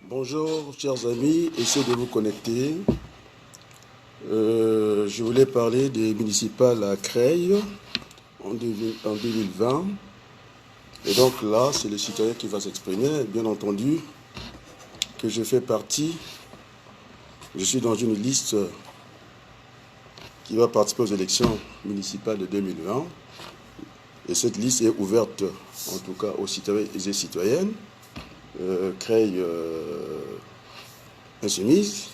Bonjour chers amis, essayez de vous connecter. Je voulais parler des municipales à Creil en 2020. Et donc là, c'est le citoyen qui va s'exprimer. Bien entendu que je fais partie, je suis dans une liste qui va participer aux élections municipales de 2020. Et cette liste est ouverte en tout cas aux citoyens et citoyennes. Creil insoumise.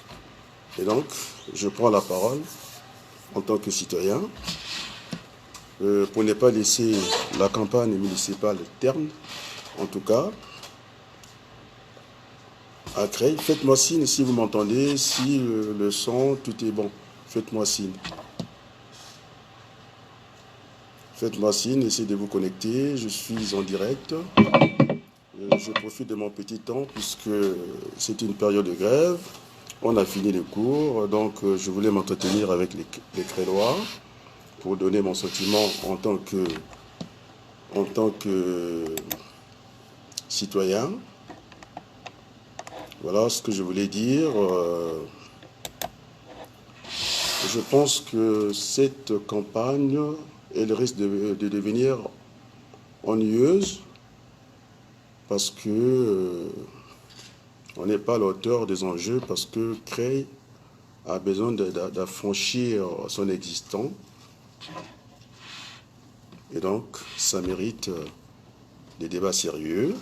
Et donc, je prends la parole en tant que citoyen pour ne pas laisser la campagne municipale terne, en tout cas, à Creil. Faites-moi signe si vous m'entendez, si le son, tout est bon. Faites-moi signe. Faites-moi signe, essayez de vous connecter. Je suis en direct. Je profite de mon petit temps puisque c'est une période de grève. On a fini les cours, donc je voulais m'entretenir avec les Crélois pour donner mon sentiment en tant que citoyen. Voilà ce que je voulais dire. Je pense que cette campagne, elle risque de devenir ennuyeuse parce que on n'est pas à la hauteur des enjeux, parce que Creil a besoin d'affranchir son existant. Et donc, ça mérite des débats sérieux.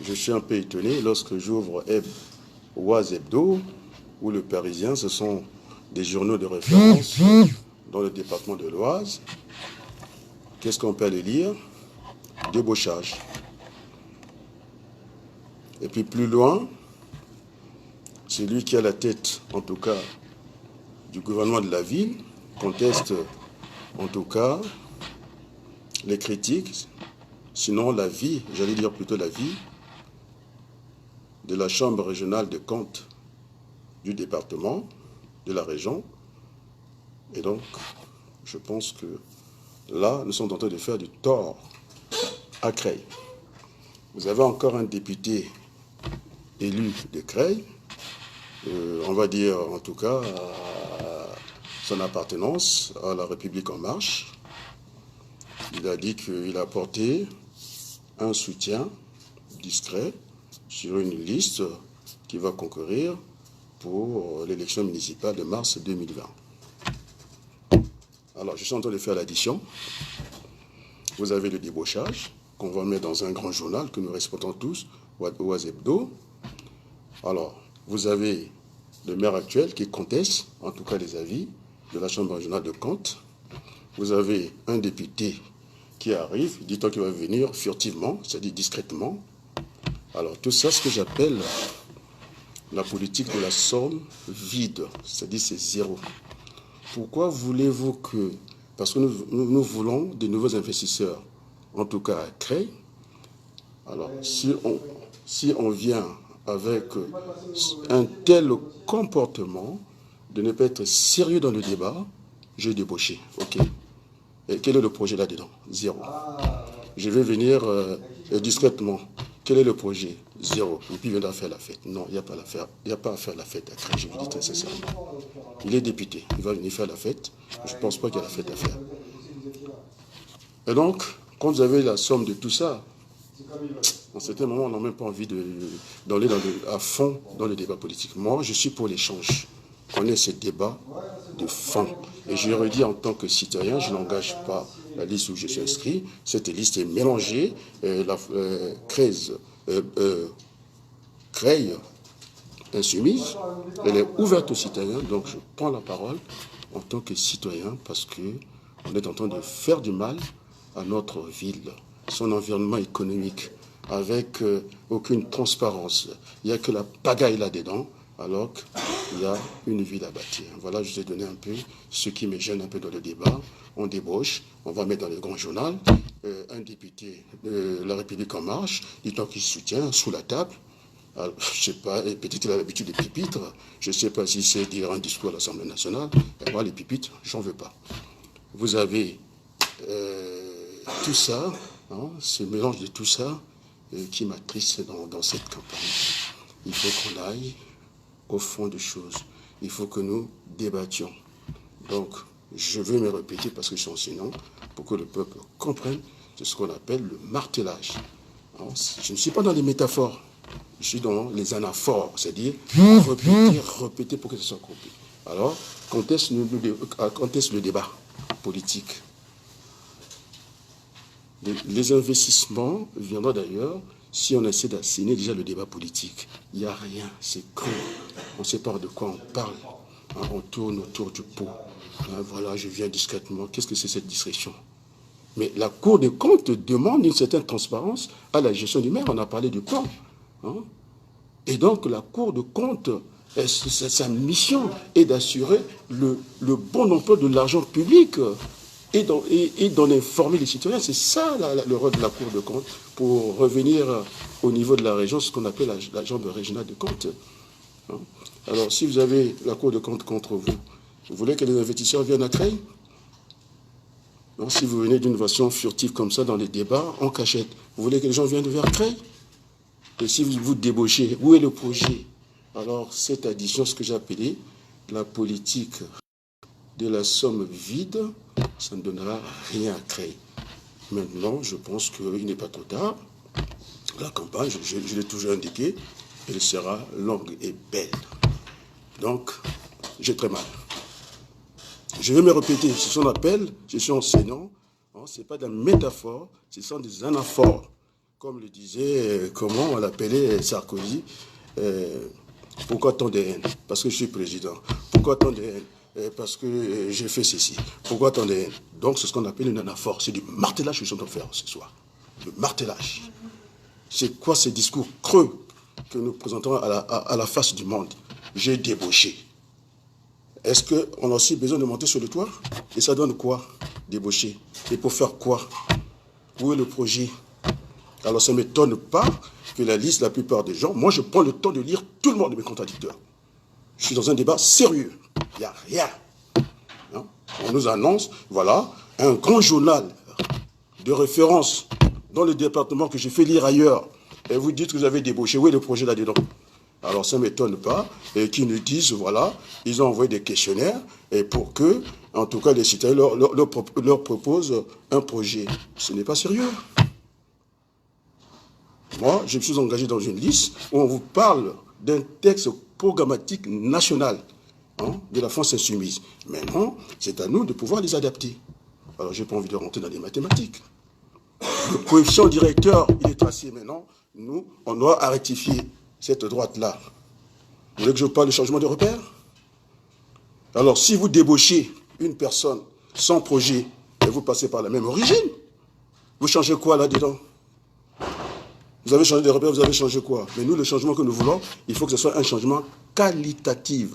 Je suis un peu étonné lorsque j'ouvre Oise Hebdo ou Le Parisien, ce sont des journaux de référence dans le département de l'Oise. Qu'est-ce qu'on peut aller lire? Débauchage. Et puis plus loin, celui qui a la tête, en tout cas, du gouvernement de la ville, conteste, en tout cas, les critiques, sinon la vie, j'allais dire plutôt la vie, de la Chambre régionale des comptes du département, de la région. Et donc, je pense que là, nous sommes en train de faire du tort à Creil. Vous avez encore un député élu de Creil, on va dire en tout cas son appartenance à la République en marche. Il a dit qu'il a apporté un soutien discret sur une liste qui va concourir pour l'élection municipale de mars 2020. Alors, je suis en train de faire l'addition. Vous avez le débauchage qu'on va mettre dans un grand journal que nous respectons tous, Oise Hebdo. Alors, vous avez le maire actuel qui conteste, en tout cas les avis de la Chambre régionale de comptes. Vous avez un député qui arrive, dit-on qu'il va venir furtivement, c'est-à-dire discrètement. Alors, tout ça, ce que j'appelle la politique de la somme vide, c'est-à-dire c'est zéro. Pourquoi voulez-vous que... Parce que nous voulons de nouveaux investisseurs, en tout cas à Creil. Alors, si on vient avec un tel comportement de ne pas être sérieux dans le débat, je vais débaucher. OK. Et quel est le projet là-dedans? Zéro. Je vais venir discrètement. Quel est le projet? Zéro. Et puis il viendra faire la fête. Non, il n'y a pas à faire. Il n'y a pas à faire la fête à Creil, je vous dis très sincèrement. Il est député. Il va venir faire la fête. Je ne pense pas qu'il y a la fête à faire. Et donc, quand vous avez la somme de tout ça, en certains moments, on n'a même pas envie d'aller à fond dans le débat politique. Moi, je suis pour l'échange. On ait ce débat de fond. Et je le redis en tant que citoyen, je n'engage pas la liste où je suis inscrit. Cette liste est mélangée. Creil insoumise, elle est ouverte aux citoyens. Donc, je prends la parole en tant que citoyen parce qu'on est en train de faire du mal à notre ville, son environnement économique, avec aucune transparence. Il n'y a que la pagaille là-dedans, alors qu'il y a une ville à bâtir. Voilà, je vous ai donné un peu ce qui me gêne un peu dans le débat. On débauche, on va mettre dans le grand journal un député de la République en marche, dit-on qu'il soutient sous la table. Alors, je ne sais pas, peut-être qu'il a l'habitude des pipitres. Je ne sais pas si c'est dire un discours à l'Assemblée nationale. Et moi, les pipitres, j'en veux pas. Vous avez tout ça, hein, ce mélange de tout ça qui m'attriste dans cette campagne. il faut qu'on aille au fond des choses. Il faut que nous débattions. Donc, je veux me répéter parce que je suis enseignant, pour que le peuple comprenne, c'est ce qu'on appelle le martelage. Alors, je ne suis pas dans les métaphores, je suis dans les anaphores, c'est-à-dire répéter pour que ce soit compris. Alors, quand est-ce le débat politique? Les investissements viendront d'ailleurs si on essaie d'assainir déjà le débat politique. Il n'y a rien, c'est creux. On ne sait pas de quoi on parle. On tourne autour du pot. Voilà, je viens discrètement. Qu'est-ce que c'est cette discrétion? Mais la Cour des comptes demande une certaine transparence à la gestion du maire. On a parlé du plan. Et donc, la Cour des comptes, sa mission est d'assurer le bon emploi de l'argent public et d'en informer les citoyens. C'est ça le rôle de la Cour des comptes pour revenir au niveau de la région, ce qu'on appelle la jambe régionale de comptes. Alors, si vous avez la Cour des comptes contre vous, vous voulez que les investisseurs viennent à Creil? Non, si vous venez d'une version furtive comme ça dans les débats, en cachette, vous voulez que les gens viennent vers Creil? Et si vous débauchez, où est le projet? Alors, cette addition, ce que j'ai appelé la politique de la somme vide, ça ne donnera rien à Creil. Maintenant, je pense qu'il n'est pas trop tard. La campagne, je l'ai toujours indiqué, elle sera longue et belle. Donc, j'ai très mal. Je vais me répéter, c'est ce qu'on appelle, je suis enseignant, ce n'est pas de la métaphore, ce sont des anaphores. Comme le disait, comment on l'appelait Sarkozy, pourquoi tant de haine? Parce que je suis président. Pourquoi tant de haine? Parce que j'ai fait ceci. Pourquoi tant de haine? Donc c'est ce qu'on appelle une anaphore, c'est du martelage que je suis en train de faire ce soir. Le martelage. C'est quoi ces discours creux que nous présentons à la face du monde? J'ai débauché. Est-ce qu'on a aussi besoin de monter sur le toit? Et ça donne quoi? Débaucher. Et pour faire quoi? Où est le projet? Alors ça ne m'étonne pas que la liste, la plupart des gens, moi je prends le temps de lire tout le monde de mes contradicteurs. Je suis dans un débat sérieux. Il n'y a rien. On nous annonce, voilà, un grand journal de référence dans le département que j'ai fait lire ailleurs. Et vous dites que vous avez débauché. Où est le projet là-dedans? Alors ça ne m'étonne pas qu'ils nous disent, voilà, ils ont envoyé des questionnaires et pour que, en tout cas, les citoyens leur proposent un projet. Ce n'est pas sérieux. Moi, je me suis engagé dans une liste où on vous parle d'un texte programmatique national de la France insoumise. Maintenant, c'est à nous de pouvoir les adapter. Alors, je n'ai pas envie de rentrer dans les mathématiques. Le coefficient directeur, il est tracé maintenant. Nous, on doit rectifier cette droite-là. Vous voulez que je parle de changement de repère? Alors, si vous débauchez une personne sans projet et vous passez par la même origine, vous changez quoi là-dedans? Vous avez changé de repère, vous avez changé quoi? Mais nous, le changement que nous voulons, il faut que ce soit un changement qualitatif.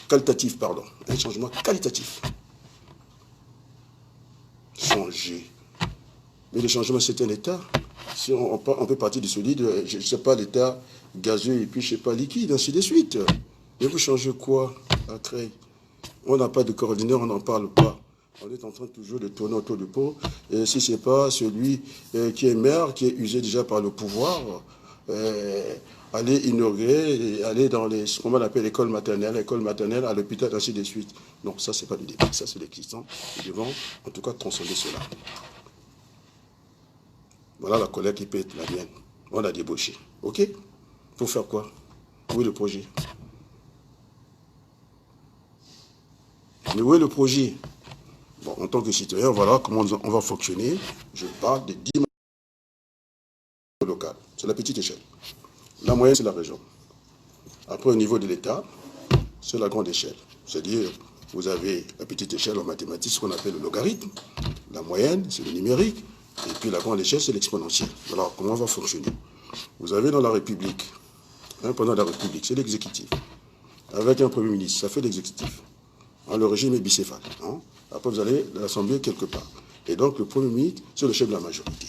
Qualitatif, pardon. Un changement qualitatif. Changer. Mais le changement, c'est un état. Si on peut partir du solide, je ne sais pas, l'état gazeux et puis, je ne sais pas, liquide, ainsi de suite. Et vous changez quoi à Creil? On n'a pas de coordinateur, on n'en parle pas. On est en train toujours de tourner autour du pot. Et si ce n'est pas celui qui est maire, qui est usé déjà par le pouvoir, aller inaugurer, aller dans les, ce qu'on appelle l'école maternelle, à l'hôpital, ainsi de suite. Non, ça, ce n'est pas le débat, ça, c'est l'existant. Nous devons, en tout cas, transcender cela. Voilà la colère qui peut être la mienne. On a débauché. OK? Pour faire quoi? Où est le projet? Mais où est le projet? Bon, en tant que citoyen, voilà comment on va fonctionner. Je parle des dimensions locales. C'est la petite échelle. La moyenne, c'est la région. Après, au niveau de l'État, c'est la grande échelle. C'est-à-dire, vous avez la petite échelle en mathématiques, ce qu'on appelle le logarithme. La moyenne, c'est le numérique. Et puis la grande échelle, c'est l'exponentielle. Alors, comment on va fonctionner? Vous avez dans la République, un pendant la République, c'est l'exécutif. Avec un Premier ministre, ça fait l'exécutif. Le régime est bicéphale. Après, vous allez à l'Assemblée quelque part. Et donc, le Premier ministre, c'est le chef de la majorité.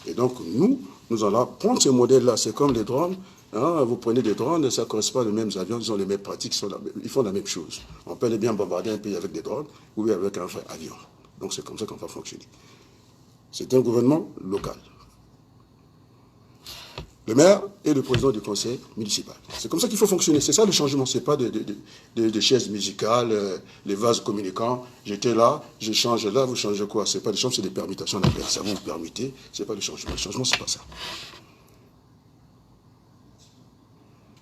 Et donc, nous allons prendre ce modèle-là. C'est comme les drones. Vous prenez des drones, ça ne correspond aux mêmes avions, ils ont les mêmes pratiques, ils font la même chose. On peut aller bien bombarder un pays avec des drones ou avec un vrai avion. Donc, c'est comme ça qu'on va fonctionner. C'est un gouvernement local. le maire et le président du conseil municipal. C'est comme ça qu'il faut fonctionner. C'est ça le changement. Ce n'est pas de chaises musicales, les vases communicants. J'étais là, je change là, vous changez quoi? Ce n'est pas des changements, c'est des permutations. On appelle ça. Vous vous permettez, ce n'est pas le changement. Le changement, ce n'est pas ça.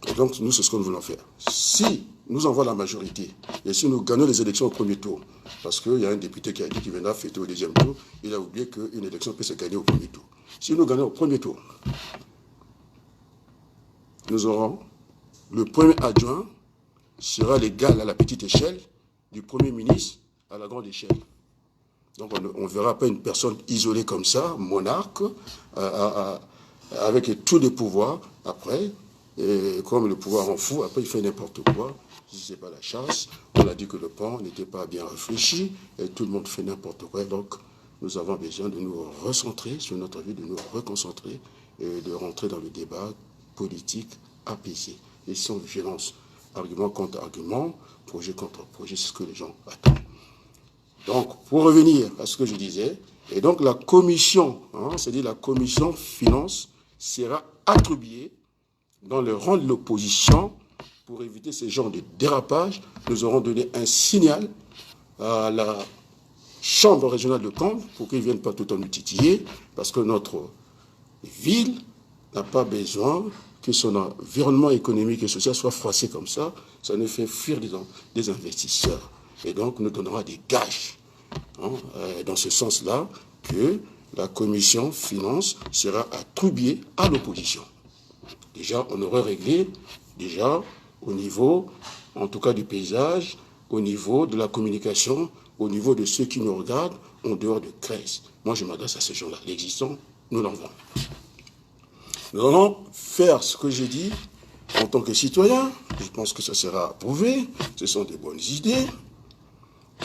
Et donc, nous, c'est ce que nous voulons faire. Si nous envoie la majorité, et si nous gagnons les élections au premier tour, parce qu'il y a un député qui a dit qu'il viendra fêter au deuxième tour, il a oublié qu'une élection peut se gagner au premier tour. Si nous gagnons au premier tour, nous aurons le premier adjoint sera l'égal à la petite échelle du premier ministre à la grande échelle. Donc on ne verra pas une personne isolée comme ça, monarque, avec tous les pouvoirs. Après, et comme le pouvoir en fout, après il fait n'importe quoi. Si ce n'est pas la chasse, on a dit que le plan n'était pas bien réfléchi, et tout le monde fait n'importe quoi. Donc nous avons besoin de nous recentrer sur notre vie, de nous reconcentrer, et de rentrer dans le débat politique apaisé, et sans violence. Argument contre argument, projet contre projet, c'est ce que les gens attendent. Donc, pour revenir à ce que je disais, et donc la commission, c'est-à-dire la commission finance, sera attribuée dans le rang de l'opposition pour éviter ce genre de dérapage. Nous aurons donné un signal à la chambre régionale de compte pour qu'ils ne viennent pas tout en nous titiller, parce que notre ville n'a pas besoin que son environnement économique et social soit froissé comme ça. Ça nous fait fuir des investisseurs. Et donc, nous donnera des gages, dans ce sens-là, que la commission finance sera attribuée à l'opposition. Déjà, on aurait réglé, déjà, au niveau, en tout cas du paysage, au niveau de la communication, au niveau de ceux qui nous regardent, en dehors de CRES. Moi, je m'adresse à ces gens-là. L'existant, nous l'envoyons. Nous allons faire ce que j'ai dit en tant que citoyen. Je pense que ça sera approuvé. Ce sont des bonnes idées.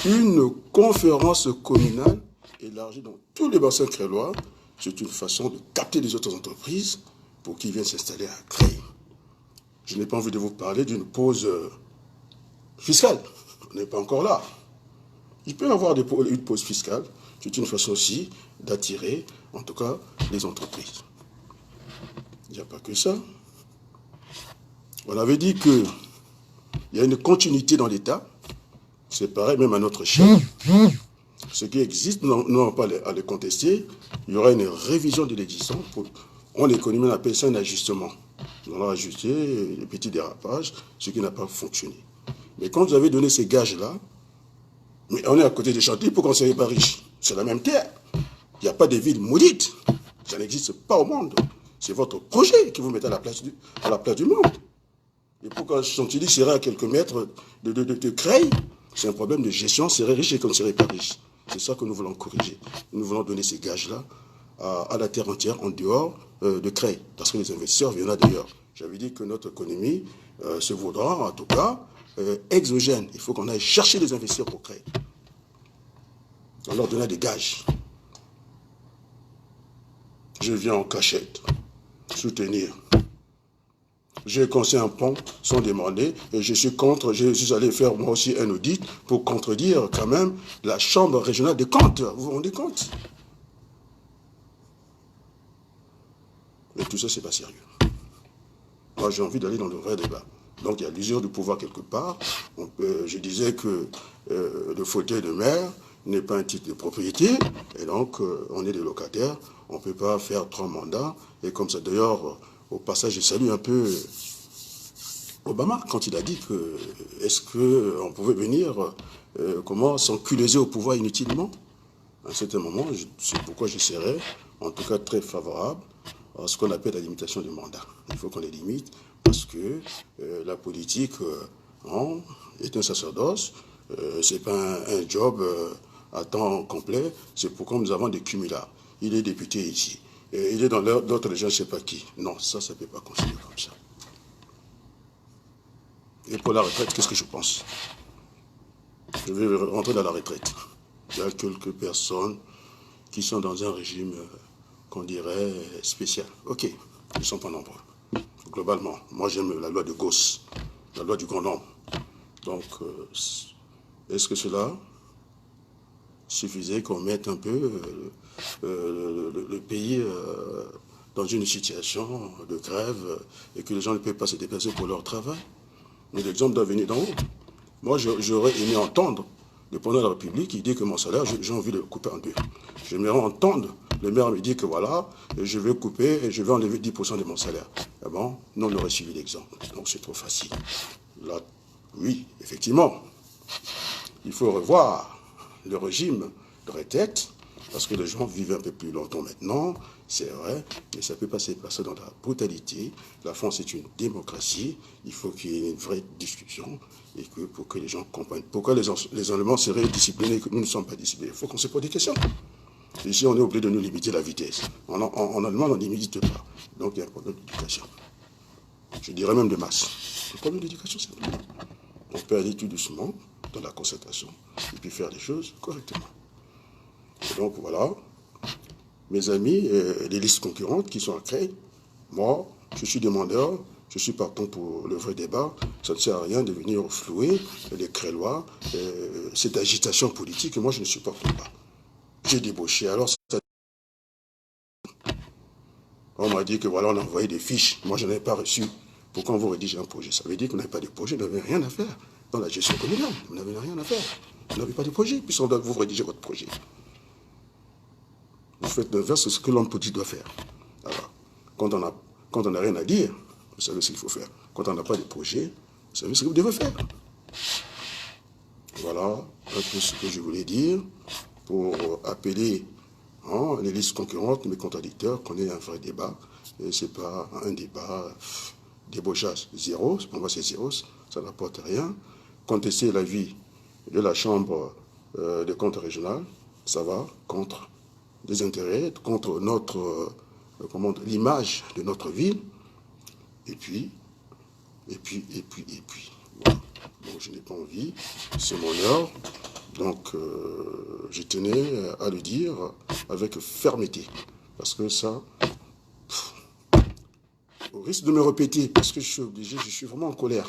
Une conférence communale élargie dans tous les bassins créois, c'est une façon de capter les autres entreprises pour qu'ils viennent s'installer à Creil. Je n'ai pas envie de vous parler d'une pause fiscale. On n'est pas encore là. Il peut y avoir une pause fiscale. C'est une façon aussi d'attirer, en tout cas, les entreprises. Il n'y a pas que ça. On avait dit qu'il y a une continuité dans l'État. C'est pareil même à notre chef. Ce qui existe, nous n'avons pas à le contester. Il y aura une révision de l'existant. On l'économie, on appelle ça un ajustement. Nous allons ajuster les petits dérapages, ce qui n'a pas fonctionné. Mais quand vous avez donné ces gages-là, mais on est à côté des chantiers, pourquoi on ne serait pas riche? C'est la même terre. Il n'y a pas de ville maudite. Ça n'existe pas au monde. C'est votre projet qui vous met à la place du monde. Et pourquoi Chantilly serait à quelques mètres de Creil? C'est un problème de gestion, serait riche et qu'on ne serait pas riche. C'est ça que nous voulons corriger. Nous voulons donner ces gages-là à la terre entière, en dehors de Creil, parce que les investisseurs viennent d'ailleurs. J'avais dit que notre économie se vaudra, en tout cas, exogène. Il faut qu'on aille chercher des investisseurs pour Creil. On leur donnera des gages. Je viens en cachette, soutenir. J'ai construit un pont sans demander et je suis allé faire moi aussi un audit pour contredire quand même la chambre régionale des comptes. Vous vous rendez compte? Mais tout ça, c'est pas sérieux. Moi, j'ai envie d'aller dans le vrai débat. Donc, il y a l'usure du pouvoir quelque part. Je disais que le fauteuil de maire n'est pas un titre de propriété et donc on est des locataires. On ne peut pas faire 3 mandats. Et comme ça, d'ailleurs, au passage, je salue un peu Obama quand il a dit que est-ce qu'on pouvait venir s'enculer au pouvoir inutilement. À un certain moment, c'est pourquoi je serais en tout cas très favorable à ce qu'on appelle la limitation du mandat. Il faut qu'on les limite parce que la politique est un sacerdoce. C'est pas un job à temps complet. C'est pourquoi nous avons des cumulards. Il est député ici. Il est dans d'autres régions, je ne sais pas qui. Non, ça ne peut pas continuer comme ça. Et pour la retraite, qu'est-ce que je pense? Je vais rentrer dans la retraite. Il y a quelques personnes qui sont dans un régime, qu'on dirait, spécial. Ok, ils ne sont pas nombreux. Globalement, moi j'aime la loi de Gauss, la loi du grand nombre. Donc, est-ce que cela suffisait qu'on mette un peu le pays dans une situation de grève et que les gens ne peuvent pas se déplacer pour leur travail. Mais l'exemple doit venir d'en haut. Moi, j'aurais aimé entendre le président de la République qui dit que mon salaire, j'ai envie de le couper en deux. J'aimerais entendre le maire me dire que voilà, je vais couper et je vais enlever 10% de mon salaire. Ah bon, non, on aurait suivi l'exemple. Donc c'est trop facile. Là, oui, effectivement, il faut revoir le régime de retraite parce que les gens vivent un peu plus longtemps maintenant, c'est vrai, mais ça ne peut pas se passer dans la brutalité. La France est une démocratie, il faut qu'il y ait une vraie discussion et que pour que les gens comprennent pourquoi les Allemands seraient disciplinés et que nous ne sommes pas disciplinés. Il faut qu'on se pose des questions. Ici, on est obligé de nous limiter la vitesse. En Allemagne, on ne limite pas. Donc, il y a un problème d'éducation. Je dirais même de masse. Un problème d'éducation, c'est tout. On peut aller tout doucement dans la concertation et puis faire les choses correctement. Et donc, voilà. Mes amis, les listes concurrentes qui sont à créer, moi, je suis demandeur, je suis partant pour le vrai débat. Ça ne sert à rien de venir flouer les Crélois, cette agitation politique, moi je ne supporte pas. J'ai débauché, alors ça... On m'a dit que voilà, on a envoyé des fiches, moi je n'avais pas reçu. Pourquoi on vous rédige un projet? Ça veut dire que vous n'avez pas de projet, vous n'avez rien à faire dans la gestion communale. Vous n'avez rien à faire. Vous n'avez pas de projet, puisqu'on doit vous rédiger votre projet. Vous faites l'inverse de ce que l'homme politique doit faire. Alors, quand on n'a rien à dire, vous savez ce qu'il faut faire. Quand on n'a pas de projet, vous savez ce que vous devez faire. Voilà un peu ce que je voulais dire pour appeler les listes concurrentes, mes contradicteurs, qu'on ait un vrai débat. Et ce n'est pas un débat débauchage zéro. Pour moi, c'est zéro, ça n'apporte rien. Contester l'avis de la Chambre des comptes régionales, ça va contre des intérêts, contre notre, l'image de notre ville, et puis. Voilà. Donc je n'ai pas envie, c'est mon heure, donc je tenais à le dire avec fermeté, parce que ça, au risque de me répéter, parce que je suis obligé, je suis vraiment en colère.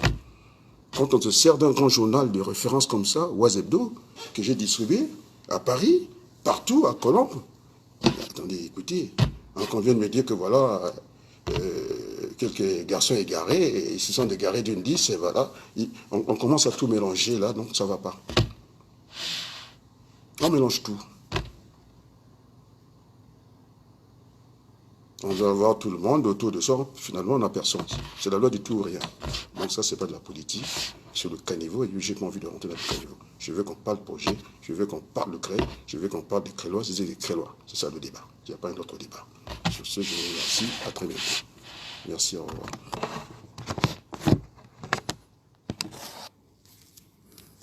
Quand on se sert d'un grand journal de référence comme ça, Oise Hebdo, que j'ai distribué à Paris, partout, à Colombes, attendez, écoutez, on vient de me dire que voilà, quelques garçons égarés, et ils se sont égarés d'une 10, et voilà, on commence à tout mélanger là, donc ça ne va pas. On mélange tout. On va avoir tout le monde autour de soi, finalement on n'a personne. C'est la loi du tout ou rien. Donc ça, c'est pas de la politique, c'est le caniveau, et j'ai pas envie de rentrer dans le caniveau. Je veux qu'on parle projet, je veux qu'on parle de Cré, je veux qu'on parle des Crélois, c'est des Crélois. C'est ça le débat. Il n'y a pas un autre débat. Sur ce, je vous remercie. À très bientôt. Merci, au revoir.